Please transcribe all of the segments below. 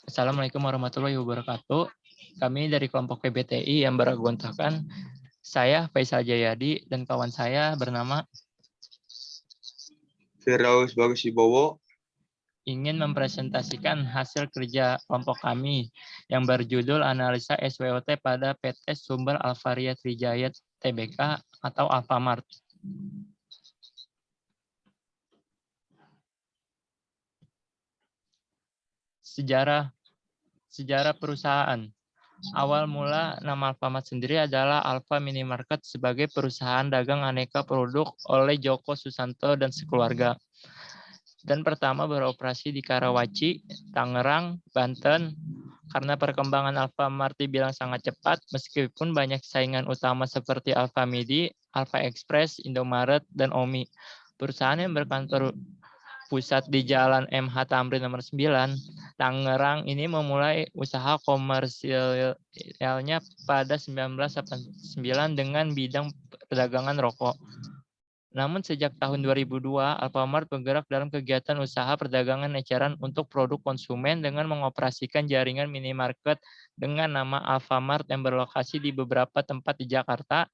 Assalamualaikum warahmatullahi wabarakatuh. Kami dari kelompok PBTI yang beranggotakan saya Faisal Jayadi dan kawan saya bernama Firdaus Bagus Wibowo ingin mempresentasikan hasil kerja kelompok kami yang berjudul Analisa SWOT pada PT Sumber Alvaria Trijaya Tbk atau Alfamart. Sejarah perusahaan. Awal mula nama Alfamart sendiri adalah Alfa Minimarket sebagai perusahaan dagang aneka produk oleh Joko Susanto dan sekeluarga. Dan pertama beroperasi di Karawaci, Tangerang, Banten. Karena perkembangan Alfamart dibilang sangat cepat, meskipun banyak saingan utama seperti Alfamidi, Alfa Express, Indomaret, dan Omi. Perusahaan yang berkantor pusat di Jalan MH Tamrin nomor 9, Tangerang ini memulai usaha komersialnya pada 1989 dengan bidang perdagangan rokok. Namun sejak tahun 2002, Alfamart bergerak dalam kegiatan usaha perdagangan eceran untuk produk konsumen dengan mengoperasikan jaringan minimarket dengan nama Alfamart yang berlokasi di beberapa tempat di Jakarta,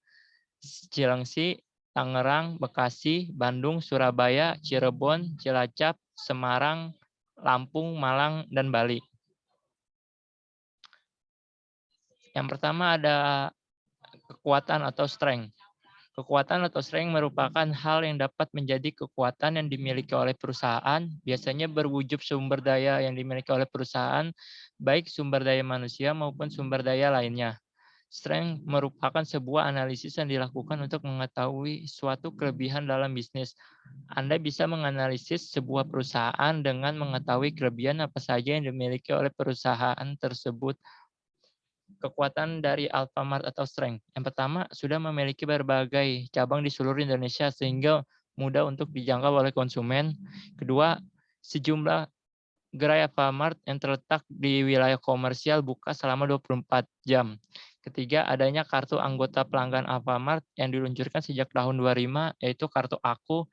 Cilengsi, Tangerang, Bekasi, Bandung, Surabaya, Cirebon, Cilacap, Semarang, Lampung, Malang, dan Bali. Yang pertama ada kekuatan atau strength. Kekuatan atau strength merupakan hal yang dapat menjadi kekuatan yang dimiliki oleh perusahaan, biasanya berwujud sumber daya yang dimiliki oleh perusahaan, baik sumber daya manusia maupun sumber daya lainnya. Strength merupakan sebuah analisis yang dilakukan untuk mengetahui suatu kelebihan dalam bisnis. Anda bisa menganalisis sebuah perusahaan dengan mengetahui kelebihan apa saja yang dimiliki oleh perusahaan tersebut. Kekuatan dari Alfamart atau strength. Yang pertama, sudah memiliki berbagai cabang di seluruh Indonesia sehingga mudah untuk dijangkau oleh konsumen. Kedua, sejumlah gerai Alfamart yang terletak di wilayah komersial buka selama 24 jam. Ketiga, adanya kartu anggota pelanggan Alfamart yang diluncurkan sejak tahun 2005, yaitu kartu Aku.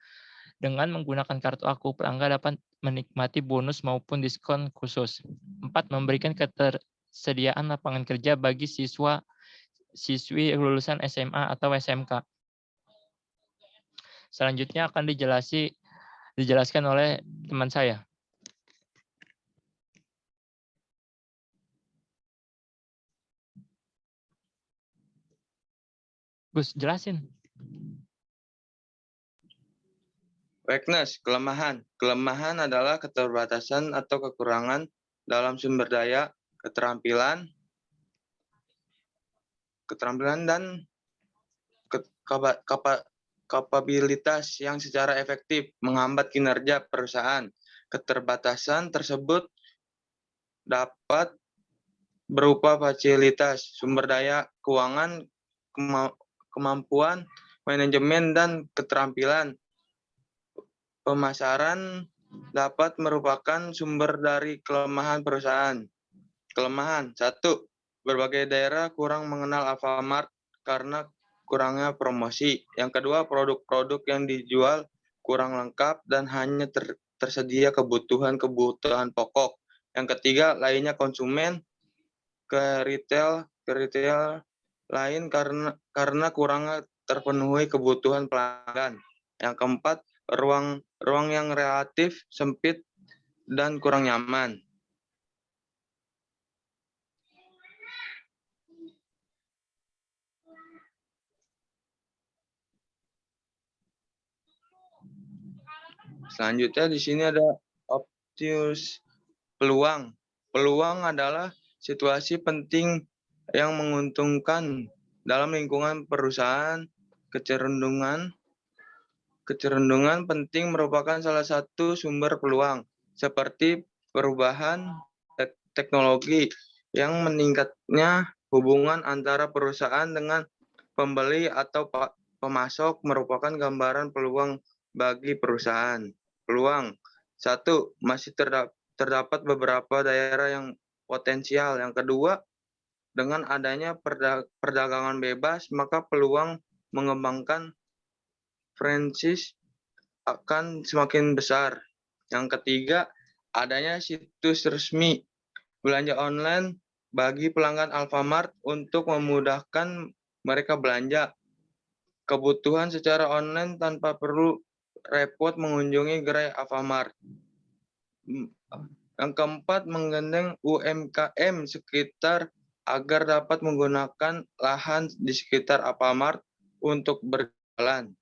Dengan menggunakan kartu Aku, pelanggan dapat menikmati bonus maupun diskon khusus. 4. Memberikan ketersediaan lapangan kerja bagi siswi lulusan SMA atau SMK. Selanjutnya akan dijelaskan oleh teman saya. Gus, jelasin. Weakness, kelemahan. Kelemahan adalah keterbatasan atau kekurangan dalam sumber daya, keterampilan dan kapabilitas yang secara efektif menghambat kinerja perusahaan. Keterbatasan tersebut dapat berupa fasilitas, sumber daya, keuangan, kemampuan, manajemen, dan keterampilan. Pemasaran dapat merupakan sumber dari kelemahan perusahaan. Kelemahan, 1. Berbagai daerah kurang mengenal Alfamart karena kurangnya promosi. Yang kedua, produk-produk yang dijual kurang lengkap dan hanya tersedia kebutuhan pokok. Yang ketiga, lainnya konsumen ke retail lain karena kurangnya terpenuhi kebutuhan pelanggan. Yang keempat, ruang yang relatif sempit dan kurang nyaman. Selanjutnya di sini ada optimus peluang. Peluang adalah situasi penting yang menguntungkan dalam lingkungan perusahaan. Kecerundungan penting merupakan salah satu sumber peluang, seperti perubahan teknologi yang meningkatnya hubungan antara perusahaan dengan pembeli atau pemasok merupakan gambaran peluang bagi perusahaan. Peluang, 1. Masih terdapat beberapa daerah yang potensial. Yang kedua, dengan adanya perdagangan bebas, maka peluang mengembangkan franchise akan semakin besar. Yang ketiga, adanya situs resmi belanja online bagi pelanggan Alfamart untuk memudahkan mereka belanja. Kebutuhan secara online tanpa perlu repot mengunjungi gerai Alfamart. Yang keempat, menggandeng UMKM sekitar agar dapat menggunakan lahan di sekitar Alfamart untuk berjalan.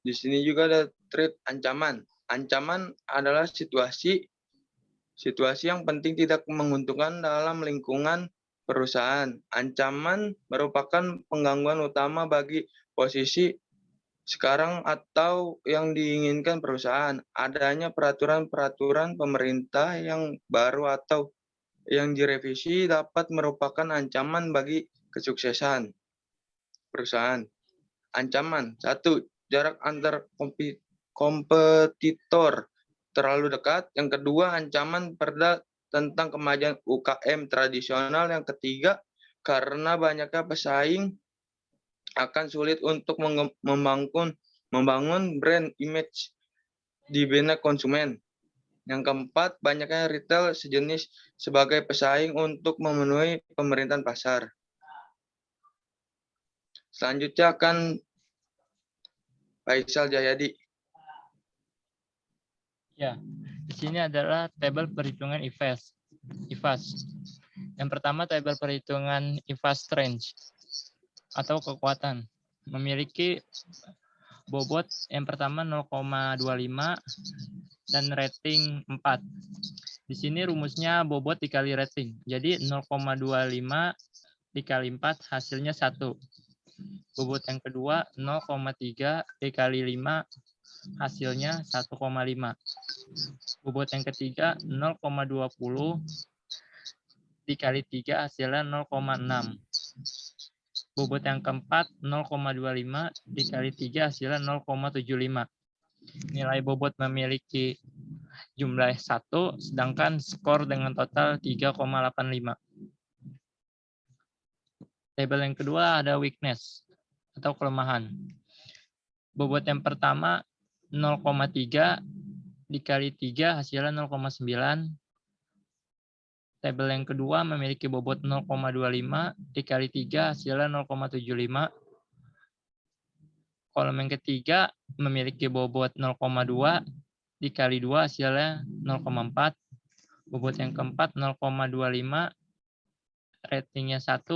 Di sini juga ada threat ancaman. Ancaman adalah situasi yang penting tidak menguntungkan dalam lingkungan perusahaan. Ancaman merupakan penggangguan utama bagi posisi sekarang atau yang diinginkan perusahaan. Adanya peraturan-peraturan pemerintah yang baru atau yang direvisi dapat merupakan ancaman bagi kesuksesan perusahaan. Ancaman. 1. Jarak antar kompetitor terlalu dekat. Yang kedua, ancaman perda tentang kemajuan UKM tradisional. Yang ketiga, karena banyaknya pesaing akan sulit untuk membangun brand image di benak konsumen. Yang keempat, banyaknya retail sejenis sebagai pesaing untuk memenuhi pemerintahan pasar. Selanjutnya akan Faisal Jayadi. Ya, di sini adalah tabel perhitungan IFAS. Yang pertama, tabel perhitungan IFAS range atau kekuatan. Memiliki bobot yang pertama 0,25 dan rating 4. Di sini rumusnya bobot dikali rating. Jadi 0,25 dikali 4 hasilnya 1. Bobot yang kedua 0,3 dikali 5 hasilnya 1,5. Bobot yang ketiga 0,20 dikali 3 hasilnya 0,6. Bobot yang keempat 0,25 dikali 3 hasilnya 0,75. Nilai bobot memiliki jumlah 1, sedangkan skor dengan total 3,85. Tabel yang kedua ada weakness atau kelemahan. Bobot yang pertama 0,3 dikali 3 hasilnya 0,9. Tabel yang kedua memiliki bobot 0,25 dikali 3 hasilnya 0,75. Kolom yang ketiga memiliki bobot 0,2 dikali 2 hasilnya 0,4. Bobot yang keempat 0,25, ratingnya 1,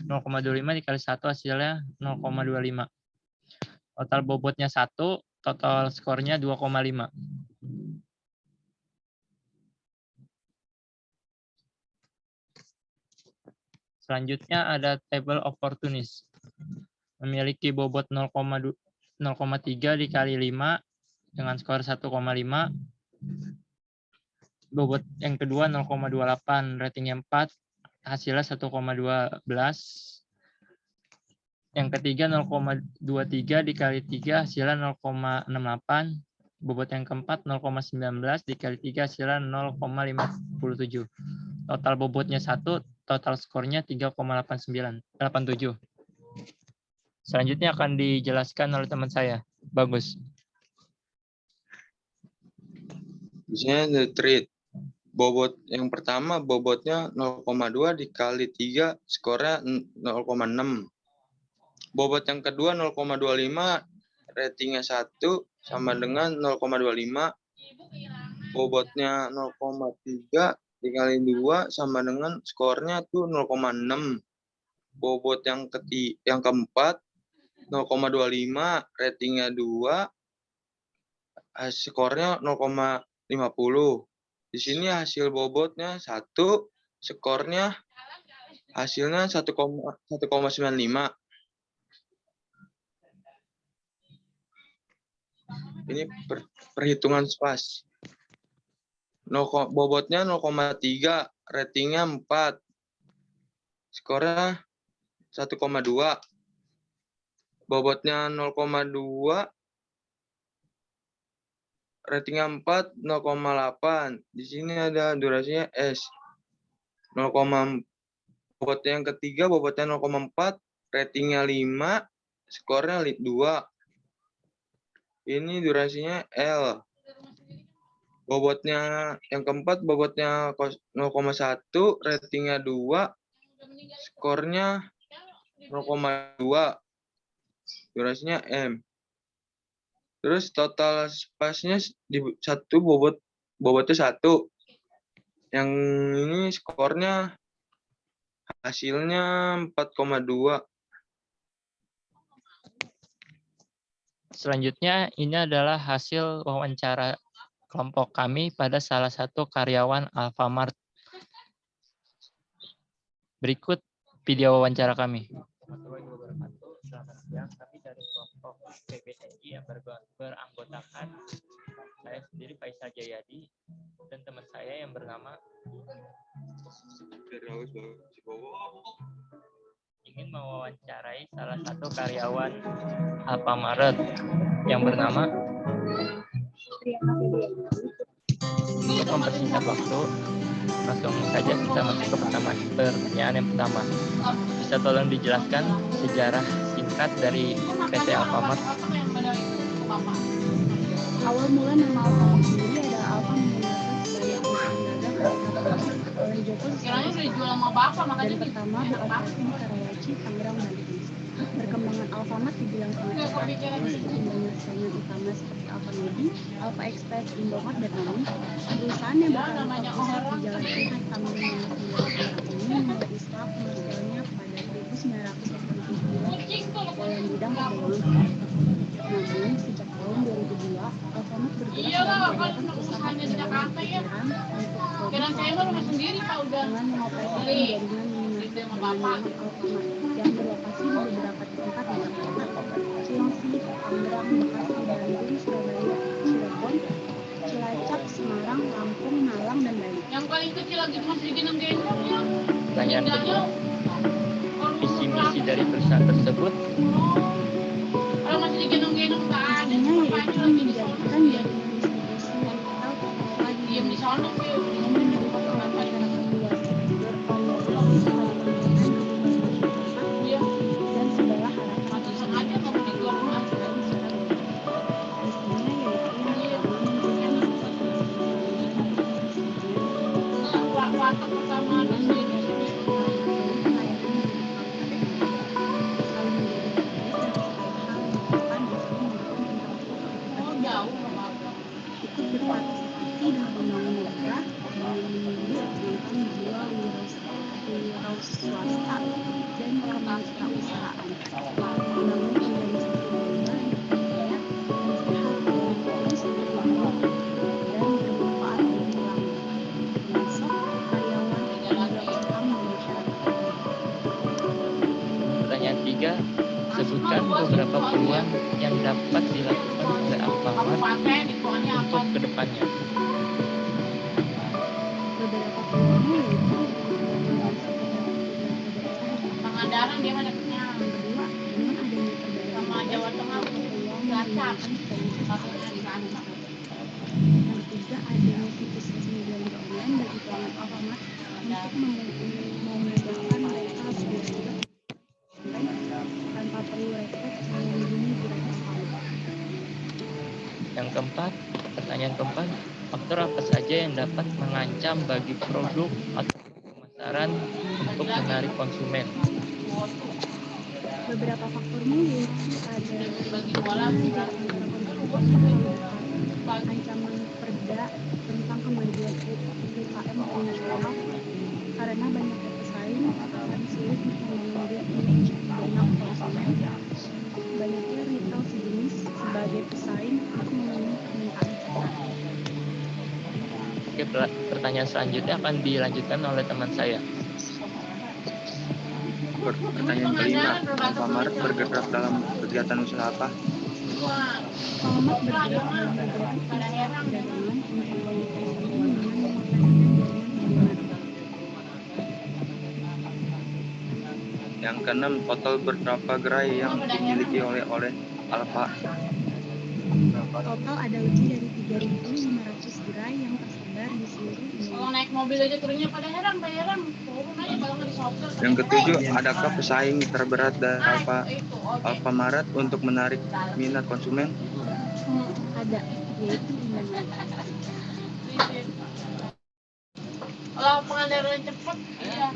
0,25 dikali 1 hasilnya 0,25. Total bobotnya 1, total skornya 2,5. Selanjutnya ada table opportunist. Memiliki bobot 0,3 dikali 5 dengan skor 1,5. Bobot yang kedua 0,28, ratingnya 4, hasilnya 1,12. Yang ketiga 0,23 dikali 3 hasilnya 0,68. Bobot yang keempat 0,19 dikali 3 hasilnya 0,57. Total bobotnya 1, total skornya 3,87. Selanjutnya akan dijelaskan oleh teman saya. Bagus. Di sini ada trade. Bobot yang pertama bobotnya 0,2 dikali 3 skornya 0,6. Bobot yang kedua 0,25 ratingnya 1 sama dengan 0,25. Bobotnya 0,3 dikali 2 sama dengan skornya tuh 0,6. Bobot yang keempat 0,25 ratingnya 2 skornya 0,50. Di sini hasil bobotnya 1, skornya hasilnya 1,95. Ini perhitungan SPAS. Bobotnya 0,3, ratingnya 4. Skornya 1,2. Bobotnya 0,2, ratingnya 4, 0,8. Di sini ada durasinya S. bobotnya yang ketiga bobotnya 0,4, ratingnya 5, skornya 2. Ini durasinya L. Bobotnya yang keempat bobotnya 0,1, ratingnya 2, skornya 0,2, durasinya M. Terus total spasinya di satu bobotnya 1. Yang ini skornya hasilnya 4,2. Selanjutnya, ini adalah hasil wawancara kelompok kami pada salah satu karyawan Alfamart. Berikut video wawancara kami. Selamat siang, kami dari kelompok PBTI yang beranggotakan saya sendiri Faisal Jayadi dan teman saya yang bernama ingin mewawancarai salah satu karyawan Alfamart yang bernama. Untuk mempersingkat waktu, langsung saja kita masuk ke pertanyaan yang pertama. Bisa tolong dijelaskan sejarah singkat dari PT Alfamart? Awal mula nama Alfamart sendiri adalah Alfa menggunakan sebagai perusahaan dagang oleh Joko Kiranya udah dijual sama bapak, makanya dan pertama beroperasi di Karawaci, Tangerang, Banten. Perkembangan Alfamart dibilang sangat cepat, meskipun banyak saingan utama seperti Alfamidi, Alfa Express, Indomart, dan lain. Perusahaan yang berkali pusat di Jalan Intan Tamrin Nomor 9 ini mulai usaha komersialnya pada 1989 dalam bidang perdagangan. Namun, sejak tahun 2002, Alfamart bergerak dalam kegiatan usaha perdagangan eceran untuk produk makanan dengan mengoperasikan jaringan minimarket dengan nama Alfamart yang berlokasi di beberapa tempat di Jakarta, Cilengsi, Tangerang, Bekasi, Bandung, Surabaya, Cirebon, Cilacap, Semarang, Lampung, Malang, dan Bali. yang paling kecil lagi masih digendong-gendong ya. Pertanyaan kedua, visi misi dari perusahaan tersebut? Kalau masih digendong-gendong tak ada. Isinya yaitu menjadikan jaringan distribusi retail terkelola di Diam di sana Indonesia yang mendukung oleh masyarakat luas, berorientasi pada pembangunan kabupaten kota Iya. dan segala harapan Matusan usaha aja kamu dijual rumah. bersaing secara global. Misinya yaitu yang pertama memberikan sifat pelayanan distribusi Warteg pertama di sini. memadai pelayanan di kabupaten selalu menjadi terbaik dalam segala hal yang dilakukan dan selalu memberikan informasi ke kabupaten Oh jauh sama apa? ikut berpartisipasi dalam pembangunan daerah dengan memilih penonton jiwa wira swasta dan kewirausahaan, membangun organisasi global yang percaya dan sehat dengan fokus bertumbuh dan bermanfaat bagi pelanggan, termasuk karyawan, wirausaha dan masyarakat. Pertanyaan 3, sebutkan beberapa peluang yang dapat dilakukan oleh Alfamart Kabupaten hitungannya apa? untuk kedepannya. Beberapa peluangnya yaitu dengan masuknya beberapa daerah. Pangandaran dia mana punya. Yang kedua, dengan adanya perdagangan Sama Jawa Tengah peluang Cilacap. menggunakan potensi Maksudnya di pasar sana. Yang ketiga, adanya situs resmi belanja online bagi pelanggan Alfamart untuk memudahkan mereka berbelanja online tanpa perlu repot mengunjungi gerai Alfamart. Yang keempat, pertanyaan keempat, faktor apa saja yang dapat mengancam bagi produk atau pemasaran untuk menarik konsumen? Beberapa faktornya yaitu ada Bagi bola jarak antara konsumen terlalu dekat, ancaman perda tentang kemajuan UKM nasional, karena banyaknya pesaing akan sulit untuk membangun brand image di benak konsumen, banyaknya retail sejenis sebagai pesaing untuk memenuhi permintaan pasar. Oke, pertanyaan selanjutnya akan dilanjutkan oleh teman saya. Pertanyaan kelima, Alfamart bergerak dalam kegiatan usaha apa? Alfamart bergerak dalam kegiatan usaha perdagangan untuk kelompok konsumen dengan mengoperasikan jaringan supermarket. Yang keenam, total berapa gerai yang dimiliki oleh Alfa? Total ada lebih dari 3.500 gerai yang tersebar di seluruh Indonesia. Kalau naik naik mobil aja turunnya pada heran, turun aja kalau nggak disopir. Yang ketujuh, adakah pesaing terberat dari Itu, oke. Alfamart untuk menarik minat konsumen? Ada, yaitu undangan. Kalau pengendara cepat,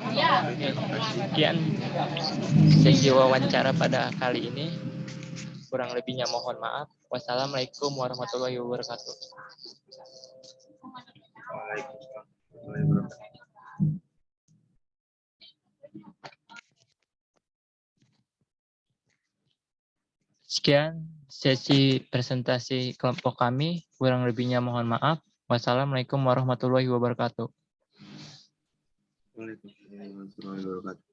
iya. Sekian sesi wawancara pada kali ini. Kurang lebihnya mohon maaf. Wassalamualaikum warahmatullahi wabarakatuh. Waalaikumsalam. Sekian sesi presentasi kelompok kami. Kurang lebihnya mohon maaf. Wassalamualaikum warahmatullahi wabarakatuh. Waalaikumsalam warahmatullahi wabarakatuh.